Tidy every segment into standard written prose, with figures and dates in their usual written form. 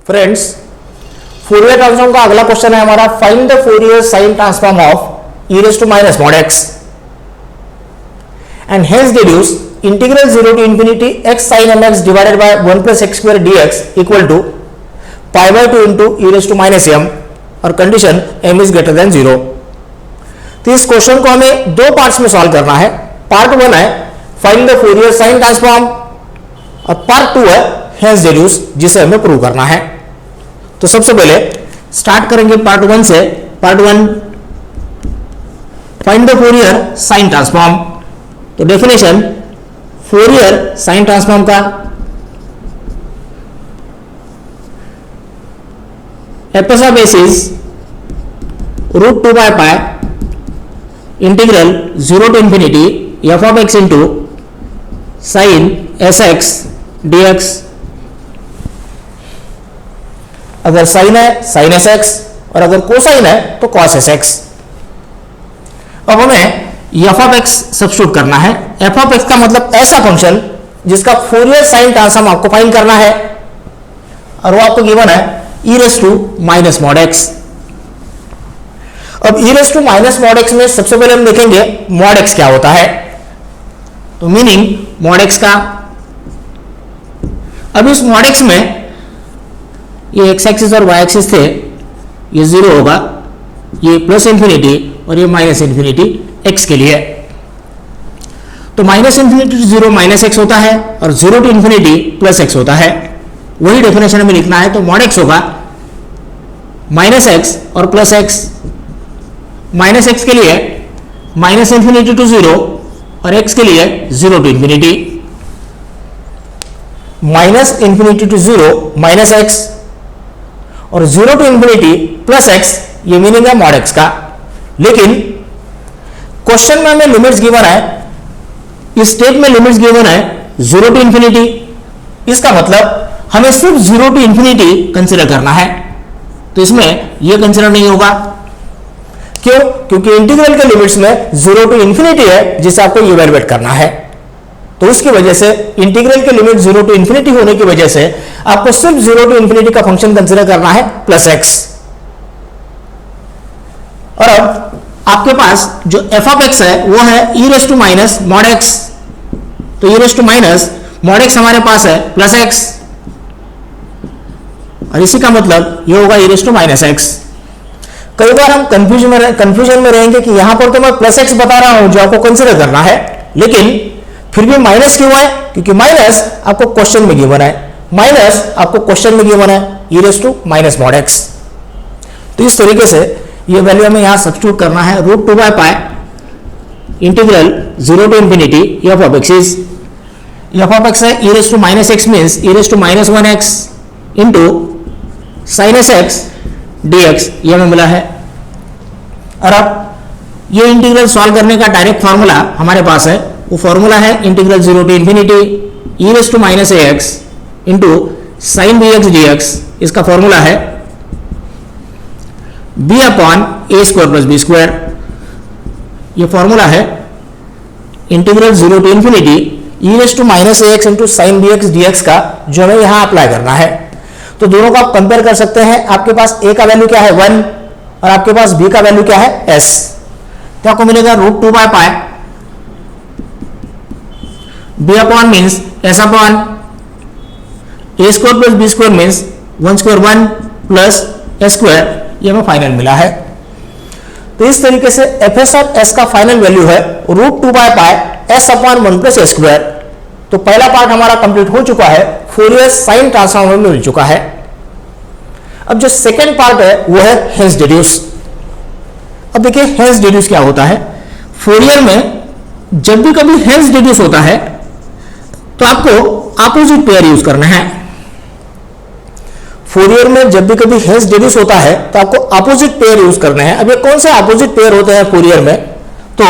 Friends, Fourier transform का अगला question है हमारा, find the Fourier sine transform of e raised to minus mod x and hence deduce integral 0 to infinity x sin mx divided by 1 plus x square dx equal to pi by 2 into e raised to minus m और condition m is greater than 0। तो इस question को हमें दो parts में solve करना है। Part 1 है find the Fourier sine transform और पार्ट 2 है हेंस डेड्यूस, जिसे हमें प्रूव करना है। तो सबसे पहले स्टार्ट करेंगे पार्ट 1 से। Part 1 find the Fourier sine transform. तो डेफिनेशन फोरियर साइन ट्रांसफॉर्म का F of S is root 2 by pi integral 0 to infinity F of x into sine S x D X. अगर sine है sine S x और अगर cosine है तो cos s x. अब हमें F of x substitute करना है। एफ ऑफ एक्स का मतलब ऐसा फंक्शन जिसका फोरियर साइन ट्रांसफॉर्म आपको फाइंड करना है और वो आपको गिवन है e raise to minus mod X. अब e raise to minus mod X में सबसे पहले हम देखेंगे मॉड एक्स क्या होता है। तो मीनिंग मॉड एक्स का, अब इस मॉड एक्स में ये एक्स एक्सिस और वाई एक्सिस थे, ये 0 होगा, ये प्लस इंफिनिटी और ये माइनस इंफिनिटी एक्स के लिए। तो minus infinity to 0 minus X होता है और 0 टू इंफिनिटी प्लस एक्स होता है। वही डेफिनेशन में लिखना है। तो मॉड एक्स होगा माइनस एक्स और प्लस एक्स। माइनस एक्स के लिए माइनस इंफिनिटी टू 0 और एक्स के लिए 0 to infinity. Minus infinity to 0 minus X और 0 टू इंफिनिटी प्लस एक्स, ये मीनिंग है मॉड एक्स का। लेकिन क्वेश्चन में हमें लिमिट्स गिवन है, इस स्टेप में लिमिट्स गिवन है 0 टू इंफिनिटी। इसका मतलब हमें सिर्फ 0 टू इंफिनिटी कंसीडर करना है। तो इसमें यह कंसीडर नहीं होगा। क्यों? क्योंकि इंटीग्रल के लिमिट्स में 0 टू इंफिनिटी है जिसे आपको इवैल्यूएट करना है। तो उसकी वजह से इंटीग्रल के लिमिट 0 टू इंफिनिटी होने की वजह से आपको सिर्फ 0 टू इंफिनिटी का फंक्शन कंसीडर करना है प्लस एक्स। और अब आपके पास जो एफ ऑफ एक्स है वो है e raise to minus mod X. तो e raise to minus mod X हमारे पास है प्लस एक्स और इसी का मतलब ये होगा e raise to minus X. कई बार हम कंफ्यूजन में रहेंगे कि यहां पर तो मैं प्लस एक्स बता रहा हूं जो आपको कंसीडर करना है, लेकिन फिर भी माइनस क्यों है? क्योंकि माइनस आपको क्वेश्चन में गिवन है। माइनस आपको क्वेश्चन में गिवन है e raise to minus mod X. तो इस तरीके से ये वैल्यू हमें यहां सब्स्टिट्यूट करना है। Root 2 by pi integral 0 to infinity F of X is, F of X है e raise to minus X means e raise to minus 1 X into sine S x D x, ये हमें मिला है। और अब ये इंटीग्रल सॉल्व करने का डायरेक्ट फॉर्मूला हमारे पास है। वो फॉर्मूला है integral 0 to infinity e raise to minus a x into sine b x D x. इसका फॉर्मूला है b upon a square plus b square. ये फॉर्मूला है integral 0 to infinity e raise to minus a x into sine b x D x का, जो हमें यहां apply करना है। तो दोनों को आप कंपेयर कर सकते हैं। आपके पास a का वैल्यू क्या है 1 और आपके पास b का वैल्यू क्या है s। तो आपको मिलेगा root 2 by pi b upon means s upon a square plus b square means 1 square 1 plus s square, ये हमें फाइनल मिला है। तो इस तरीके से एफ एस ऑफ एस का फाइनल वैल्यू है root 2 by pi s upon 1 plus s square. तो पहला पार्ट हमारा कंप्लीट हो चुका है, फोरियर साइन ट्रांसफॉर्म में मिल चुका है। अब जो सेकेंड पार्ट है वो है हेंस डेड्यूस। अब देखिए हेंस डेड्यूस क्या होता है। फोरियर में जब भी कभी हेंस डेड्यूस होता है तो आपको अपोजिट पेयर यूज करना है। फोरियर में जब भी कभी हेंस डेड्यूस होता है तो आपको अपोजिट पेयर यूज करना है। अब ये कौन से अपोजिट पेयर होते हैं फोरियर में? तो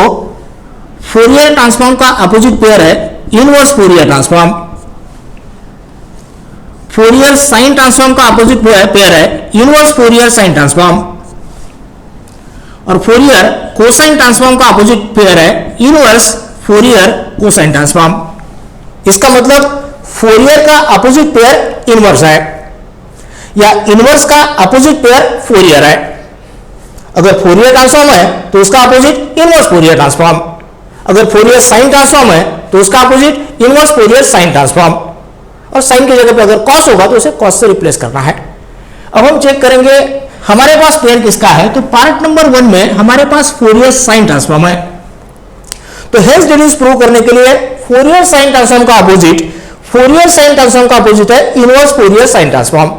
फोरियर ट्रांसफॉर्म का अपोजिट पेयर है inverse Fourier transform. Fourier sine transform का अपोजिट पेयर है इनवर्स फोरियर साइन ट्रांसफॉर्म। और फोरियर कोसाइन ट्रांसफॉर्म का अपोजिट पेयर है इनवर्स फोरियर कोसाइन ट्रांसफॉर्म। इसका मतलब फोरियर का अपोजिट पेयर इनवर्स है। या इनवर्स का अपोजिट पेयर फोरियर है। अगर फोरियर ट्रांसफॉर्म है तो उसका अपोजिट इनवर्स फोरियर ट्रांसफॉर्म, अगर फोरियर साइन ट्रांसफॉर्म है तो उसका opposite inverse Fourier sine transform, और साइन की जगह पे अगर कॉस होगा तो उसे कॉस से रिप्लेस करना है। अब हम चेक करेंगे हमारे पास पेयर किसका है, तो पार्ट नंबर 1 में हमारे पास फोरियर साइन ट्रांसफॉर्म है। तो हेंस डिड्यूस प्रूव करने के लिए फोरियर साइन ट्रांसफॉर्म का अपोजिट, फोरियर साइन ट्रांसफॉर्म का अपोजिट है इनवर्स फोरियर साइन ट्रांसफॉर्म।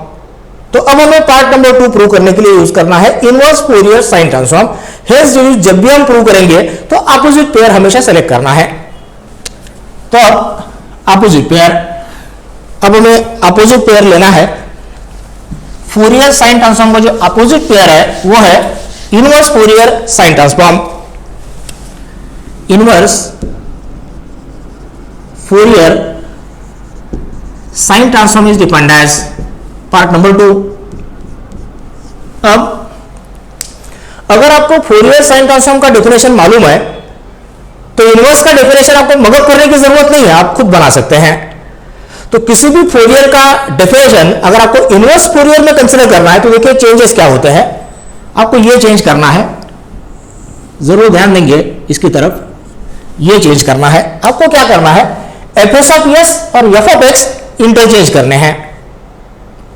तो अब हमें पार्ट नंबर 2 प्रूव करने के लिए यूज करना है inverse Fourier sine transform. Hence deduce जब भी हम प्रूव करेंगे तो अपोजिट पेयर हमेशा सेलेक्ट करना है। तो अपोजिट पेयर, अब हमें अपोजिट पेयर लेना है। फोरियर साइन ट्रांसफॉर्म का जो अपोजिट पेयर है वो है inverse Fourier sine transform. Inverse Fourier sine transform is defined as part number 2। अब अगर आपको फोरियर साइन ट्रांसफॉर्म का डेफिनेशन मालूम है तो इनवर्स का डेफिनेशन आपको मगअप करने की जरूरत नहीं है, आप खुद बना सकते हैं। तो किसी भी फोरियर का डेफिनेशन अगर आपको इनवर्स फोरियर में कंसीडर करना है तो देखिए चेंजेस क्या होते हैं। आपको ये चेंज करना है, जरूर ध्यान देंगे इसकी तरफ, ये चेंज करना है। आपको क्या करना है, एफ एस ऑफ एस और एफ ऑफ एक्स इंटरचेंज करने हैं।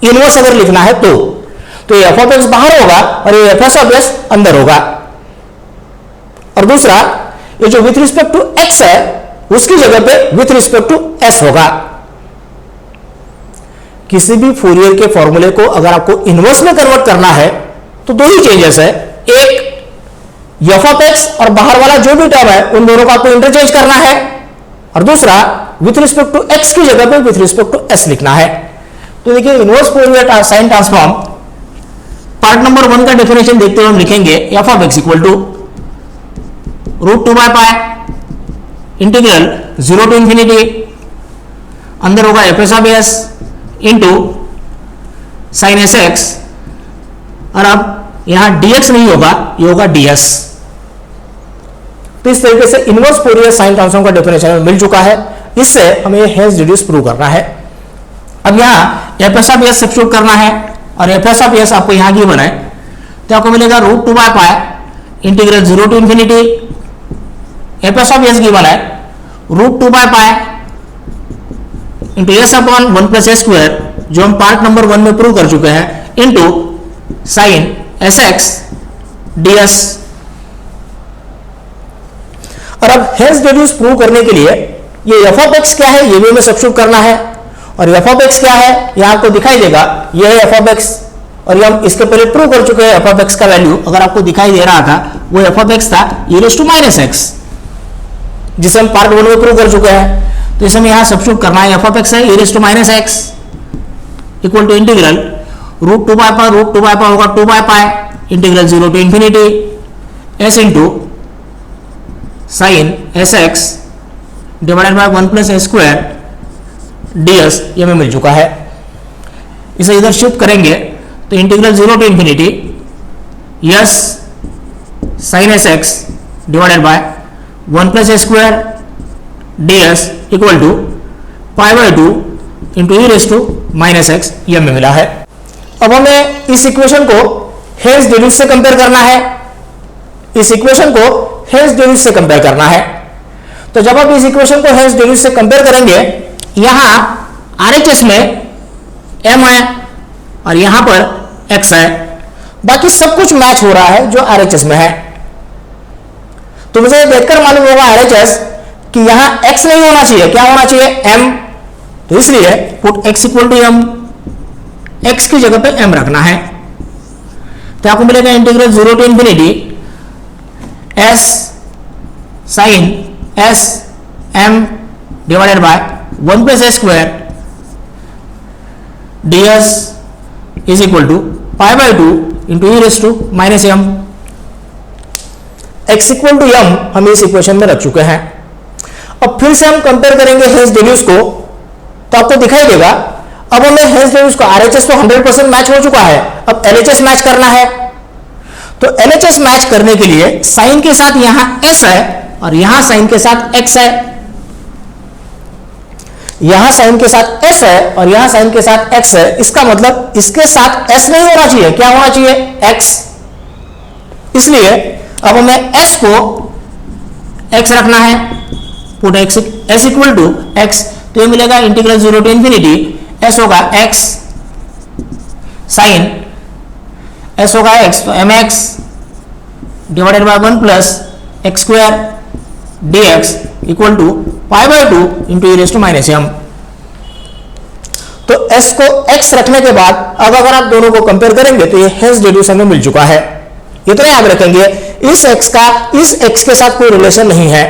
इनवर्स अगर लिखना है तो ये एफ ऑफ एक्स बाहर होगा और ये एफ एस ऑफ एस अंदर होगा। और दूसरा, ये जो विथ रिस्पेक्ट टू एक्स है उसकी जगह पे विथ रिस्पेक्ट टू एस होगा। किसी भी फोरियर के फॉर्मूले को अगर आपको इनवर्स में कन्वर्ट करना है तो दो ही चेंजेस है, एक एफ ऑफ एक्स और बाहर वाला जो भी टर्म है उन दोनों को आपको इंटरचेंज करना है, और दूसरा विथ रिस्पेक्ट टू एक्स की जगह पे विथ रिस्पेक्ट टू एस लिखना है। तो देखिए inverse Fourier sine transform part number 1 का डेफिनेशन देखते हुए हम लिखेंगे f of x equal to √2 integral 0 to infinity, अंदर होगा f s of s into sine S x, और अब यहां dx नहीं होगा, ये होगा ds। तो इस तरीके से इनवर्स फोरियर साइन ट्रांसफॉर्म का डेफिनेशन मिल चुका है। इससे हमें हेंस डिड्यूस प्रूव करना है। अब यहां F s of S substitute करना है, और एफ एस ऑफ एस आपको यहां गिवन है तो आपको मिलेगा √2 integral 0 to infinity, f s of s given है √2 into s upon 1 plus s square, जो हम पार्ट नंबर 1 में प्रूव कर चुके हैं, into sine S x ds। और अब हेंस डिड्यूस प्रूव करने के लिए ये एफ ऑफ एक्स क्या है ये भी हमें सब्स्टिट्यूट करना है, और एफ ऑफ एक्स क्या है यहां आपको दिखाई देगा, ये है एफ ऑफ एक्स, और ये हम इसके पहले प्रूव कर चुके हैं। एफ ऑफ एक्स का वैल्यू अगर आपको दिखाई दे रहा था वो एफ ऑफ एक्स था e⁻x, जिसे हम पार्ट 1 में प्रूव कर चुके हैं। तो इसे हमें यहां सब्स्टिट्यूट करना है, एफ ऑफ एक्स है e⁻x इक्वल टू इंटीग्रल √2 होगा 2 integral 0 to infinity s into sine S x divided by 1 plus s square ds, ये हमें मिल चुका है। इसे इधर शिफ्ट करेंगे तो integral 0 to infinity s sine S x divided by 1 plus s square ds equal to π/2 into e⁻x, ये हमें मिला है। अब हमें इस इक्वेशन को हेंस डिड्यूस से कंपेयर करना है, इस इक्वेशन को हेंस डिड्यूस से कंपेयर करना है। तो जब आप इस इक्वेशन को हेंस डिड्यूस से कंपेयर करेंगे, यहां RHS में m है और यहां पर x है, बाकी सब कुछ मैच हो रहा है जो RHS में है। तो मुझे देखकर मालूम होगा RHS कि यहां x नहीं होना चाहिए, क्या होना चाहिए, m। तो इसलिए put x equal to m, x की जगह पे m रखना है। तो आपको मिलेगा integral 0 to infinity s sine s m divided by 1 plus s square ds is equal to π/2 into e⁻m। x equal to m हम इस इक्वेशन में रख चुके हैं। अब फिर से हम कंपेयर करेंगे हेंस डिड्यूस को, तो आपको दिखाई देगा अब हमें हेंस डिड्यूस को RHS तो 100% मैच हो चुका है, अब LHS मैच करना है। तो LHS मैच करने के लिए साइन के साथ यहां s है और यहां साइन के साथ x है। यहां साइन के साथ s है और यहां साइन के साथ x है, इसका मतलब इसके साथ s नहीं होना चाहिए, क्या होना चाहिए, x। इसलिए अब हमें s को x रखना है, put s equal to x, तो ये मिलेगा इंटीग्रल 0 टू इंफिनिटी s होगा x साइन s होगा x, तो mx divided by 1 plus x square dx equal to pi by 2 into e raise to minus m। तो s को x रखने के बाद अब अगर आप दोनों को कंपेयर करेंगे तो ये हेंस डिड्यूस हमें मिल चुका है। इतना याद रखेंगे, इस x का इस x के साथ कोई रिलेशन नहीं है।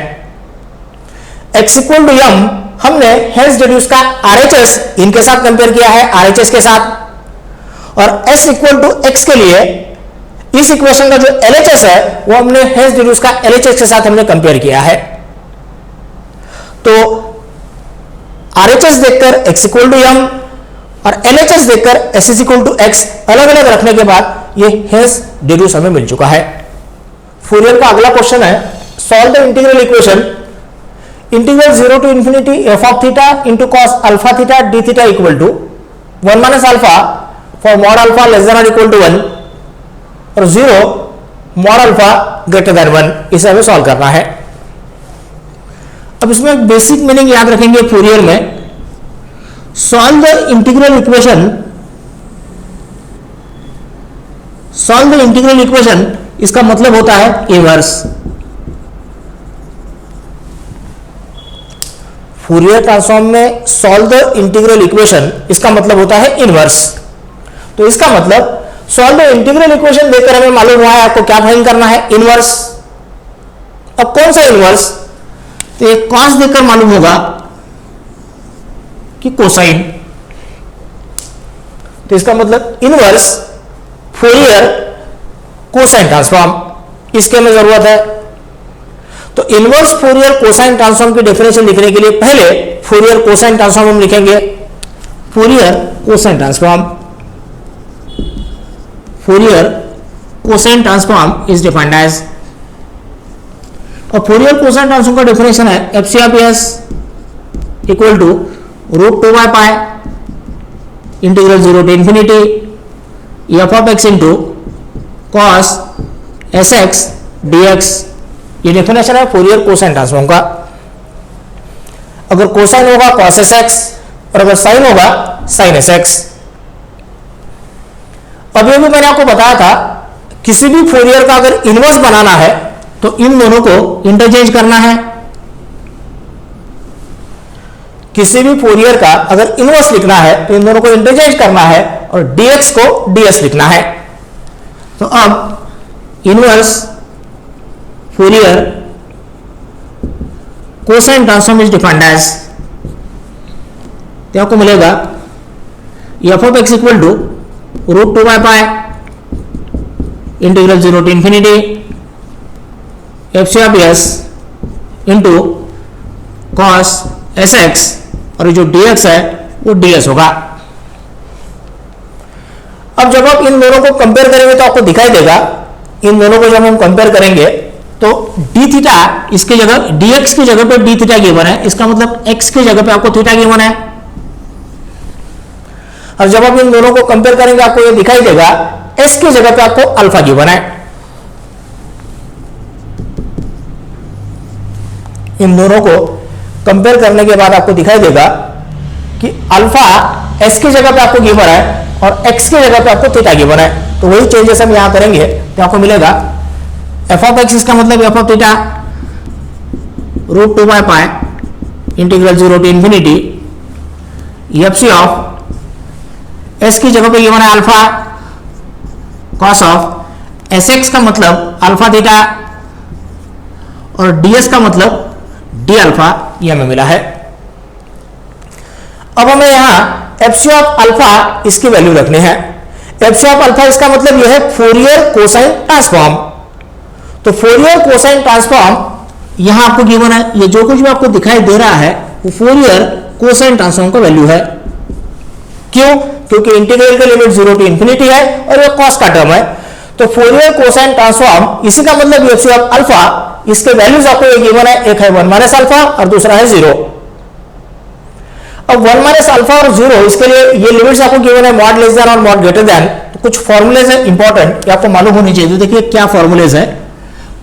x इक्वल टू m हमने हेंस डिड्यूस का RHS इनके साथ कंपेयर किया है, RHS के साथ, और s इक्वल टू x के लिए इस इक्वेशन का जो LHS है वो हमने हेंस डिड्यूस का LHS के साथ हमने कंपेयर किया है। तो RHS देखकर x इक्वल टू m और LHS देखकर s is equal to x अलग अलग रखने के बाद ये हेंस डिड्यूस हमें मिल चुका है। फूरियर का अगला क्वेश्चन है, solve the integral equation integral 0 to infinity f of theta into cos alpha theta d theta equal to 1 minus alpha for mod alpha less than और इक्वल टू 1 और 0 mod alpha greater than 1, इसे हमें solve करना है। अब इसमें एक basic meaning याद रखेंगे फूरियर में, सॉल्व द इंटीग्रल इक्वेशन, इसका मतलब होता है इनवर्स। फूरियर ट्रांसफॉर्म में सॉल्व द इंटीग्रल इक्वेशन इसका मतलब होता है इनवर्स। तो इसका मतलब सॉल्व द इंटीग्रल इक्वेशन देकर हमें मालूम हुआ है आपको क्या फाइंड करना है, इनवर्स। अब कौन सा इनवर्स, तो एक कॉस देकर मालूम होगा कि कोसाइन। तो इसका मतलब इनवर्स फूरियर कोसाइन ट्रांसफॉर्म, इसके हमें जरूरत है। तो इनवर्स फूरियर कोसाइन ट्रांसफॉर्म की डेफिनेशन लिखने के लिए पहले फूरियर कोसाइन ट्रांसफॉर्म हम लिखेंगे। Fourier cosine transform, Fourier cosine transform is defined as, और फूरियर कोसाइन ट्रांसफॉर्म का डेफिनेशन है f c of s equal to root 2 by pi integral 0 to infinity F of x into cos s x D x. ये definition है Fourier cosine transform का। अगर cosine होगा cos s x और अगर sign होगा sign S x. अभी भी मैंने आपको बताया था किसी भी फूरियर का अगर इनवर्स बनाना है तो इन दोनों को इंटरचेंज करना है। किसी भी फूरियर का अगर इनवर्स लिखना है तो इन दोनों को इंटरचेंज करना है और dx को ds लिखना है। तो अब inverse Fourier cosine transform is defined as, तो आपको मिलेगा f of x equal to root 2 by pi integral 0 to infinity f c of s into cos s x, और जो dx है वो ds होगा। अब जब आप इन दोनों को कंपेयर करेंगे तो आपको दिखाई देगा, इन दोनों को जब हम कंपेयर करेंगे तो d थीटा इसकी जगह dx की जगह पे d थीटा गिवन है, इसका मतलब x की जगह पे आपको थीटा गिवन है। और जब आप इन दोनों को कंपेयर करेंगे आपको ये दिखाई देगा s की जगह पे आपको अल्फा गिवन है। इन दोनों को कंपेयर करने के बाद आपको दिखाई देगा कि अल्फा s की जगह पे आपको गिवन है और x की जगह पे आपको थीटा गिवन है। तो वही चेंजेस हम यहां करेंगे तो आपको मिलेगा एफ ऑफ एक्स, इसका मतलब f of theta root 2 by pi integral 0 to infinity f c of s की जगह पे गिवन है alpha cos of s x का मतलब अल्फा थीटा और ds का मतलब डी अल्फा, ये हमें मिला है। अब हमें यहां एफ सी ऑफ अल्फा इसकी वैल्यू रखनी है। एफ सी ऑफ अल्फा इसका मतलब यह है फूरियर कोसाइन ट्रांसफॉर्म। तो फूरियर कोसाइन ट्रांसफॉर्म यहां आपको गिवन है, ये जो कुछ भी आपको दिखाई दे रहा है वो फूरियर कोसाइन ट्रांसफॉर्म का वैल्यू है। क्यों? क्योंकि इंटीग्रल का लिमिट 0 टू इंफिनिटी है और ये कॉस का टर्म है। तो फूरियर कोसाइन ट्रांसफॉर्म इसी का मतलब एफ सी ऑफ अल्फा, इसके वैल्यूज आपको ये गिवन है, एक है 1 माइनस अल्फा और दूसरा है 0। अब 1 माइनस अल्फा और 0, इसके लिए ये लिमिट्स आपको गिवन है, मॉड लेस देन और मॉड ग्रेटर देन। तो कुछ फॉर्मूलेज है इंपॉर्टेंट, आपको मालूम होनी चाहिए। तो देखिए क्या फॉर्मूलेज है।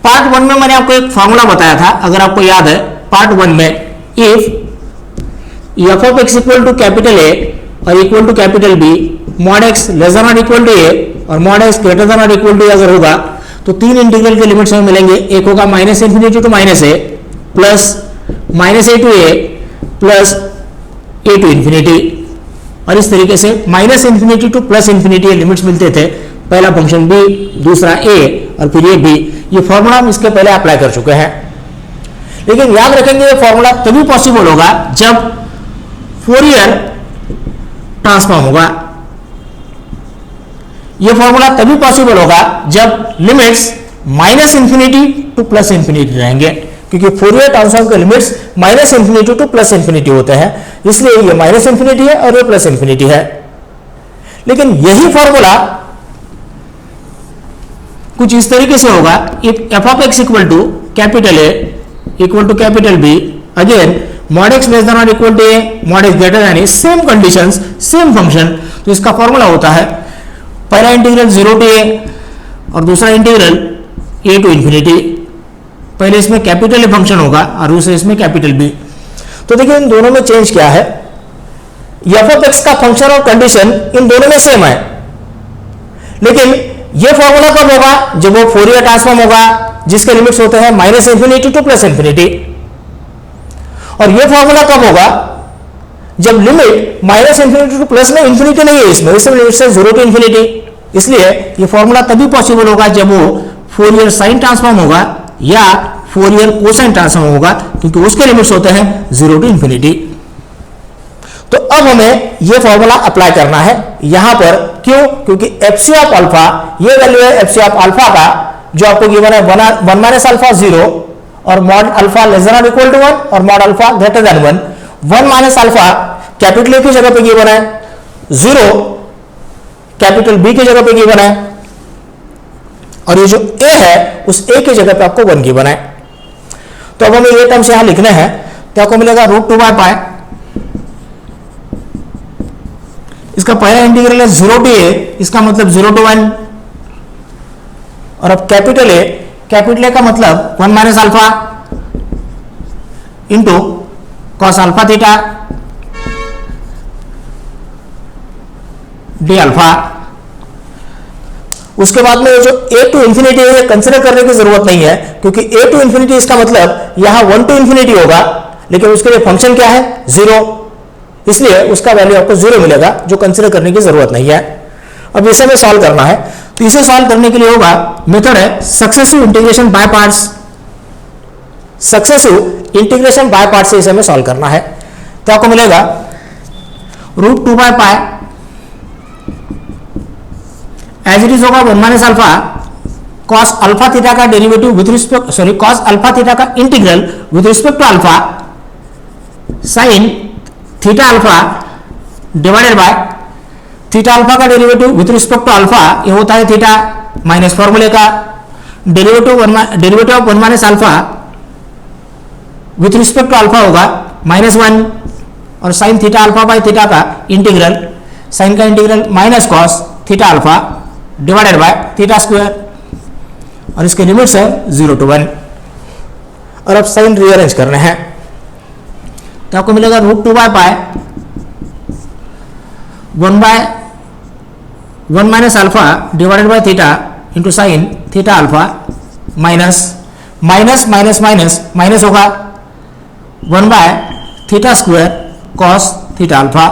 पार्ट 1 में मैंने आपको एक फॉर्मूला बताया था, अगर आपको याद है, पार्ट 1 में if f of x equal to capital A or equal to capital B, mod x less than और equal to A or mod x greater than और इक्वल टू अगर होगा तो तीन इंटीग्रल के लिमिट्स हमें मिलेंगे। एक होगा minus infinity to minus a plus minus a to a plus a to infinity, और इस तरीके से minus infinity to plus infinity limits मिलते थे। पहला फंक्शन बी, दूसरा ए और फिर ये बी। ये फॉर्मूला हम इसके पहले अप्लाई कर चुके हैं, लेकिन याद रखेंगे ये फॉर्मूला तभी पॉसिबल होगा जब फोरियर ट्रांसफॉर्म होगा। यह फॉर्मूला तभी पॉसिबल होगा जब limits minus infinity two plus infinity रहेंगे, क्योंकि फोरियर ट्रांसफॉर्म के limits minus infinity two plus infinity होते हैं, इसलिए ये माइनस इंफिनिटी है और ये प्लस इंफिनिटी है। लेकिन यही फॉर्मूला कुछ इस तरीके से होगा, if f of x equal to capital A equal to capital B, again mod x less than और equal to A, mod x greater than A, same conditions same function. तो इसका फॉर्मूला होता है पहला इंटीग्रल 0 टू ए और दूसरा integral A to infinity. पहले इसमें कैपिटल ए फंक्शन होगा और दूसरे इसमें कैपिटल बी। तो देखिए इन दोनों में चेंज क्या है, एफ ऑफ एक्स का फंक्शन और कंडीशन इन दोनों में सेम है, लेकिन ये फॉर्मूला कब होगा, जब वो फोरियर ट्रांसफॉर्म होगा जिसके लिमिट्स होते हैं minus infinity two plus infinity. और ये फॉर्मूला कब होगा, जब limit minus infinity two plus में इंफिनिटी नहीं है, इसमें लिमिट से 0 टू इंफिनिटी। इसलिए ये फॉर्मूला तभी पॉसिबल होगा जब वो फोरियर साइन ट्रांसफॉर्म होगा या फोरियर कोसाइन ट्रांसफॉर्म होगा, क्योंकि उसके लिमिट्स होते हैं 0 टू इंफिनिटी। तो अब हमें यह फॉर्मूला अप्लाई करना है यहां पर। क्यों? क्योंकि एफसी ऑफ अल्फा, ये वैल्यू है एफसी ऑफ अल्फा का, जो आपको गिवन है 1 माइनस अल्फा 0 और मॉड अल्फा लेस देन और इक्वल टू 1 और mod alpha greater than 1। 1 minus alpha capital A की जगह पे गिवन है, 0 कैपिटल बी की जगह पे गिवन है, और ये जो ए है उस ए की जगह पे आपको 1 गिवन है। तो अब हमें ये टर्म्स यहां लिखने हैं, तो आपको मिलेगा √2/π। इसका पहला इंटीग्रल है 0 टू ए, इसका मतलब 0 टू 1, और अब कैपिटल ए का मतलब 1 minus alpha into cos alpha theta D alpha. उसके बाद में जो ए टू इंफिनिटी है कंसिडर करने की जरूरत नहीं है, क्योंकि ए टू इंफिनिटी इसका मतलब यहां 1 टू इंफिनिटी होगा, लेकिन उसके लिए फंक्शन क्या है 0, इसलिए उसका वैल्यू आपको 0 मिलेगा, जो कंसिडर करने की जरूरत नहीं है। अब इसे हमें सॉल्व करना है, तो इसे सॉल्व करने के लिए होगा मेथड है successive integration by parts. Successive integration by part से इसे हमें सॉल्व करना है। तो आपको मिलेगा √2/π एज इट इज होगा 1 minus alpha cos alpha theta का derivative with respect, sorry cos alpha theta का integral with respect to alpha sine theta alpha divided by theta alpha का derivative with respect to alpha, ये होता है theta minus फॉर्मूले का derivative of 1 minus alpha with respect to alpha होगा -1, और sine theta alpha by theta का integral, sine का integral minus cos theta alpha divided by theta square, और इसके लिमिट्स है 0 टू 1। और अब साइन रीअरेंज करने हैं, तो आपको मिलेगा √2/π 1 minus alpha divided by theta into sine theta alpha minus minus minus minus minus होगा 1 by theta square cos theta alpha,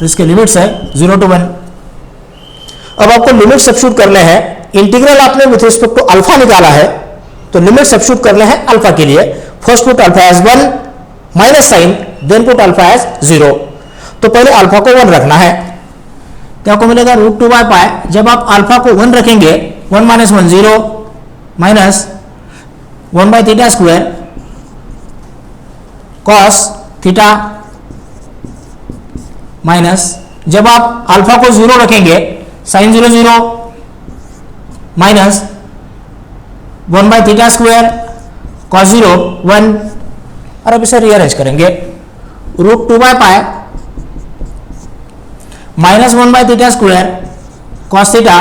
इसके लिमिट्स है 0 टू 1। अब आपको लिमिट सब्स्टिट्यूट करने हैं, इंटीग्रल आपने विथ रिस्पेक्ट टू अल्फा निकाला है, तो लिमिट सब्स्टिट्यूट करने हैं अल्फा के लिए। First put alpha as 1 minus sine, then put alpha as 0। तो पहले अल्फा को 1 रखना है, तो आपको मिलेगा √2/π। जब आप अल्फा को 1 रखेंगे 1 minus 1 0 minus 1 by theta square cos theta minus, जब आप अल्फा को 0 रखेंगे sine 0 0 minus 1 by theta square cos 0 1, और अब इसे रीअरेंज करेंगे √2/π minus 1/θ² cos theta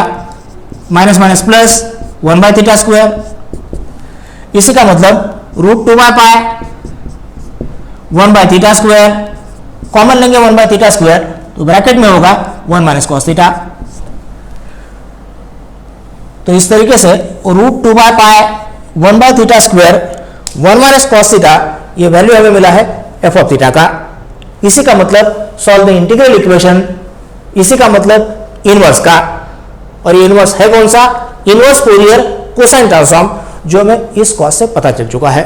minus minus plus 1/θ²। इसी का मतलब √2/π 1/θ², कॉमन लेंगे 1/θ², तो ब्रैकेट में होगा 1 - cos थीटा। तो इस तरीके से √2/π 1/θ², 1 - cos थीटा, ये वैल्यू हमें मिला है f ऑफ थीटा का। इसी का मतलब सॉल्व द इंटीग्रल इक्वेशन, इसी का मतलब इनवर्स का। और ये इनवर्स है कौन सा? इनवर्स फोरियर कोसाइन ट्रांसफॉर्म, जो हमें इस कॉस से पता चल चुका है।